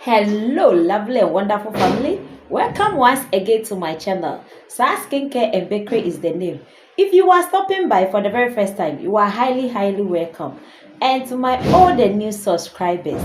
Hello, lovely and wonderful family. Welcome once again to my channel. Sar Skincare and Bakery is the name. If you are stopping by for the very first time, you are highly welcome. And to my old and new subscribers,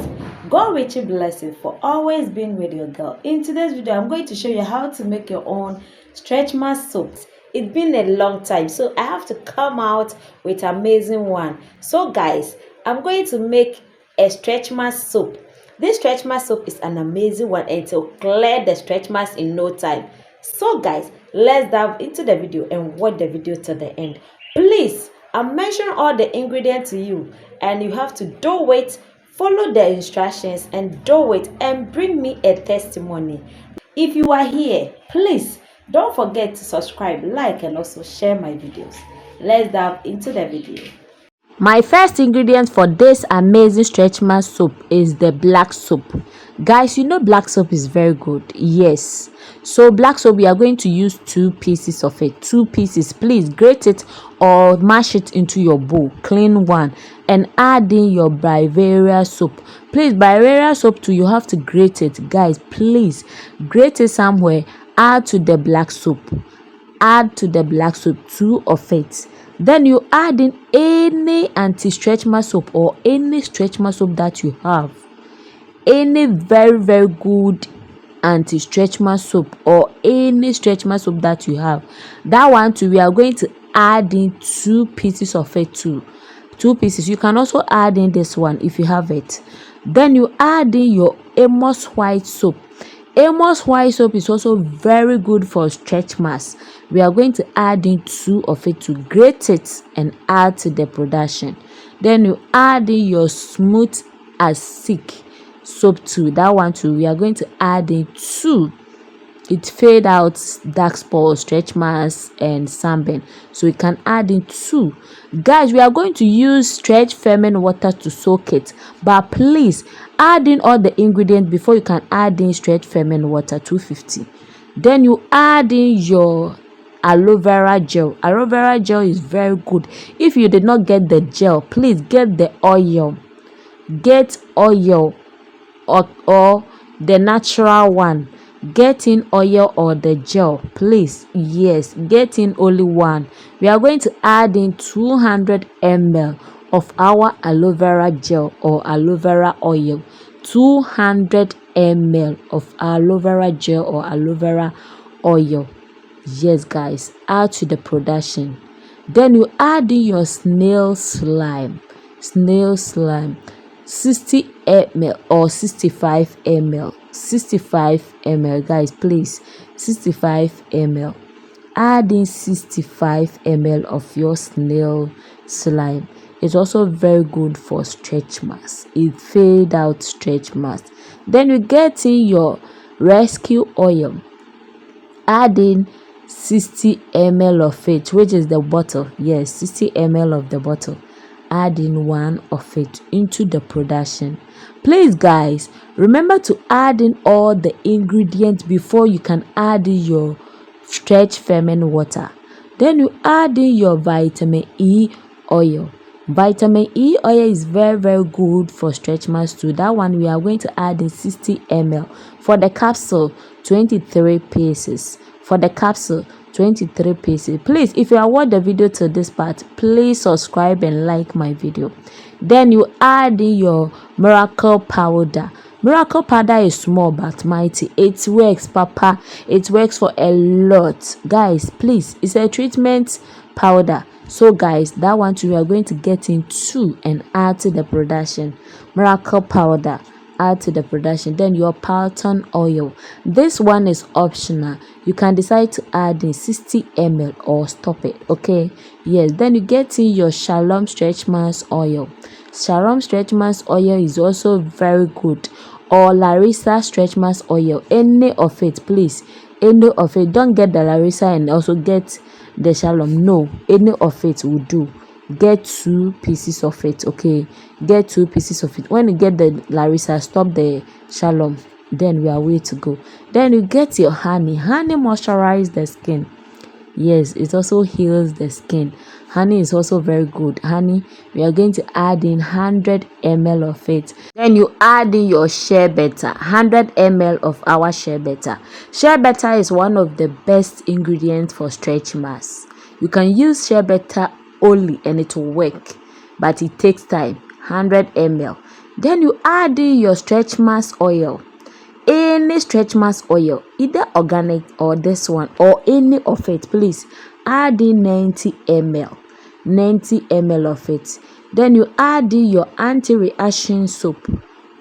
God richly bless you for always being with your girl. In today's video, I'm going to show you how to make your own Stretchmarks soaps. It's been a long time, so I have to come out with amazing one. So guys, I'm going to make a Stretchmarks soap. This stretch mark soap is an amazing one and it will clear the stretch marks in no time. So guys, let's dive into the video and watch the video to the end. Please, I'm mentioning all the ingredients to you and you have to do it, follow the instructions and do it and bring me a testimony. If you are here, please don't forget to subscribe, like and also share my videos. Let's dive into the video. My first ingredient for this amazing stretch mark soap is the black soap. Guys, you know black soap is very good. Yes. So black soap, we are going to use 2 pieces of it. 2 pieces. Please grate it or mash it into your bowl. Clean one. And add in your Bravia soap. Please, Bravia soap too, you have to grate it. Guys, please grate it somewhere. Add to the black soap. Add to the black soap 2 of it. Then you add in any anti-stretch mark soap or any stretch mark soap that you have. Any very good anti-stretch mark soap or any stretch mark soap that you have. That one too, we are going to add in 2 pieces of it too. 2 pieces. You can also add in this one if you have it. Then you add in your Amos white soap. Amos white soap is also very good for stretch marks. We are going to add in 2 of it to grate it and add to the production. Then you add in your smooth as silk soap too. That one too, we are going to add in 2. It fade out dark spots, stretch marks and sunburn, so we can add in 2. Guys, we are going to use stretch ferment water to soak it, but please add in all the ingredients before you can add in stretch ferment water 250. Then you add in your aloe vera gel. Aloe vera gel is very good. If you did not get the gel, please get the oil. Get oil or the natural one. Get in oil or the gel, please. Yes, get in only one. We are going to add in 200 ml of our aloe vera gel or aloe vera oil. 200 ml of aloe vera gel or aloe vera oil. Yes guys, add to the production. Then you add in your snail slime. 60 ml or 65 ml. 65 ml, guys, please. 65 ml. Add in 65 ml of your snail slime. It's also very good for stretch marks. It fade out stretch marks. Then you get in your rescue oil. Add in 60 ml of it, which is the bottle. Yes, 60 ml of the bottle. Add in 1 of it into the production. Please guys, remember to add in all the ingredients before you can add in your stretch ferment water. Then you add in your vitamin E oil. Vitamin E oil is very good for stretch marks too. That one we are going to add in 60 ml. For the capsule, 23 pieces. For the capsule, 23 pieces. Please, if you are watching the video to this part, please subscribe and like my video. Then you add in your miracle powder. Miracle powder is small but mighty. It works, papa. It works for a lot. Guys, please, it's a treatment powder. So guys, that one too, we are going to get in 2 and add to the production. Miracle powder. Add to the production. Then your Parton oil. This one is optional. You can decide to add in 60 ml or stop it. Okay, yes. Then you get in your Shalom stretch marks oil. Shalom stretch marks oil is also very good, or Larissa stretch marks oil. Any of it, please. Any of it. Don't get the Larissa and also get the Shalom. No, any of it will do. Get 2 pieces of it. Okay, get 2 pieces of it. When you get the Larissa, stop the Shalom. Then we are way to go. Then you get your honey. Honey moisturize the skin. Yes, it also heals the skin. Honey is also very good. Honey, we are going to add in 100 ml of it. Then you add in your shea butter, 100 ml of our shea butter. Shea butter is one of the best ingredients for stretch marks. You can use shea butter only and it will work, but it takes time. 100 ml. Then you add in your stretch marks oil. Any stretch marks oil, either organic or this one or any of it, please add in 90 ml. 90 ml of it. Then you add in your anti-reaction soap,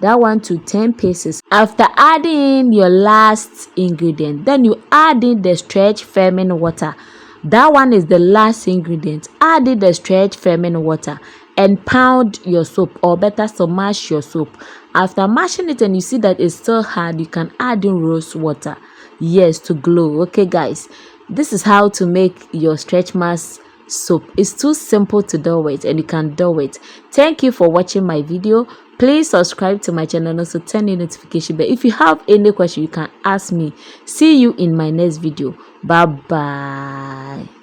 that one to 10 pieces. After adding your last ingredient, then you add in the stretch firming water. That one is the last ingredient. Add in the stretch firming water and pound your soap, or better so mash your soap. After mashing it and you see that it's still hard, you can add in rose water, yes, to glow. Okay guys, this is how to make your stretch marks soap. It's too simple to do it and you can do it. Thank you for watching my video. Please subscribe to my channel and also turn the notification bell. If you have any question, you can ask me. See you in my next video. Bye bye.